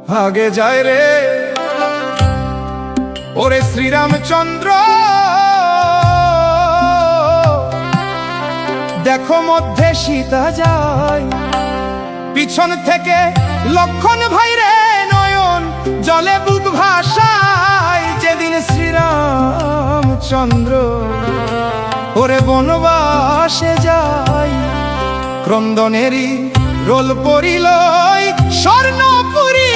আগে যায় রে ওরে শ্রীরামচন্দ্র, দেখো মধ্যে সীতা যায়, পিছন থেকে লক্ষণ ভাই রে নয়ন জলে বুক ভাসায়। যেদিন শ্রীরামচন্দ্র ওরে বনবাসে যায়, ক্রন্দনেরই রোল পড়িল স্বর্ণপুরী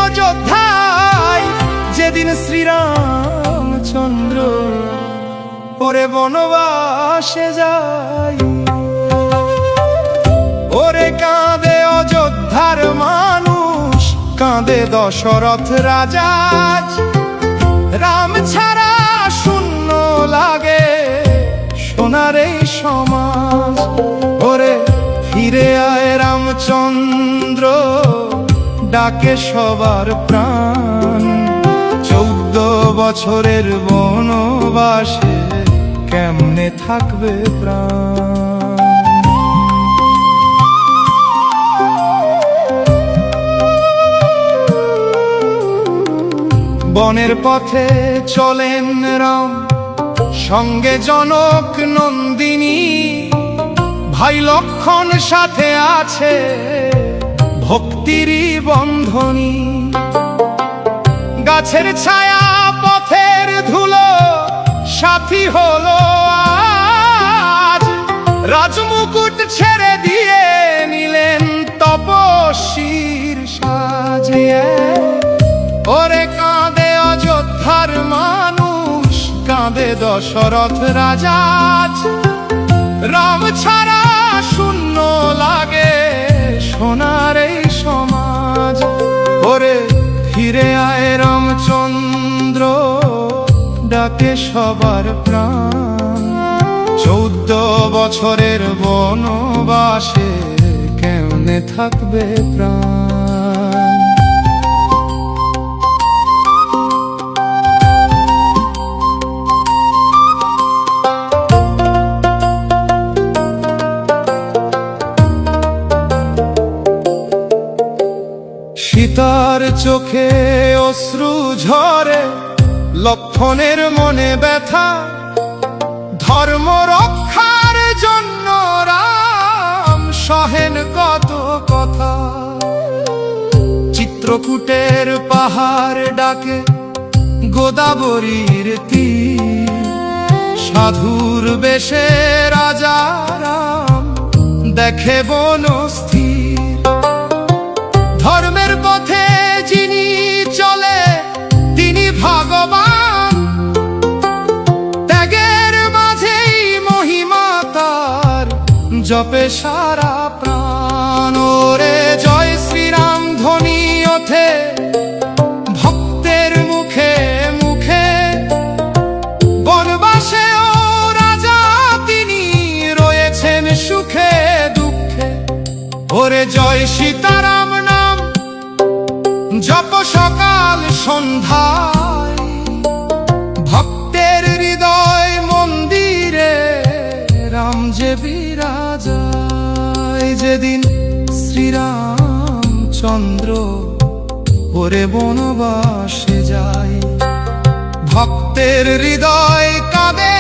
অযোধ্যায়। যেদিন শ্রীরামচন্দ্র ওরে বনবাসে যায়, ওরে কাঁদে অযোধ্যার মানুষ, কাঁদে দশরথ রাজা। রাম ছাড়া শূন্য লাগে সোনার এই সমাজ। ওরে ফিরে আয় রামচন্দ্র, ডাকে সবার প্রাণ। 14 বছরের বনবাসে কেমনে থাকবে প্রাণ। বনের পথে চলেন রাম, সঙ্গে জনক নন্দিনী। ভাই লক্ষণ সাথে আছে ভক্তিরই বন্ধনী। গাছের ছায়া পথের ধুলো সাথী হলো আজ। রাজমুকুট ছেড়ে দিয়ে নিলেন তপস্বীর সাজিয়ে। ওরে কাঁদে অযোধ্যার মানুষ, কাঁদে দশরথ রাজা। রাম ছাড়া শূন্য লাগে সোনার এই সমাজ। ওরে ফিরে আয় রামচন্দ্র, ডাকে সবার প্রাণ। 14 বছরের বনবাসে কেমনে থাকবে প্রাণ। সীতার চোখে অশ্রু ঝরে, লক্ষণের মনে ব্যথা। ধর্ম রক্ষার জন্য রাম সহেন কত কথা। চিত্রকূটের পাহাড় ডাকে গোদাবরীর তীর। সাধুর বেশে রাজা রাম দেখে বনস্থির। ধর্মের পথে যিনি চলে তিনি ভগবান। ত্যাগের মাঝেই মহিমা তার, জপে সারা প্রাণ। ওরে জয় শ্রীরাম ধ্বনি ওঠে ভক্তের মুখে মুখে। বনবাসেও রাজা তিনি রয়েছেন সুখে দুঃখে। ওরে জয় সীতারাম নাম জপ সকাল সন্ধ্যায়। ভক্তের হৃদয় মন্দিরে রাম যে বিরাজায়। যেদিন শ্রীরামচন্দ্র ওরে বনবাসে যায়, ভক্তের হৃদয় কাঁদে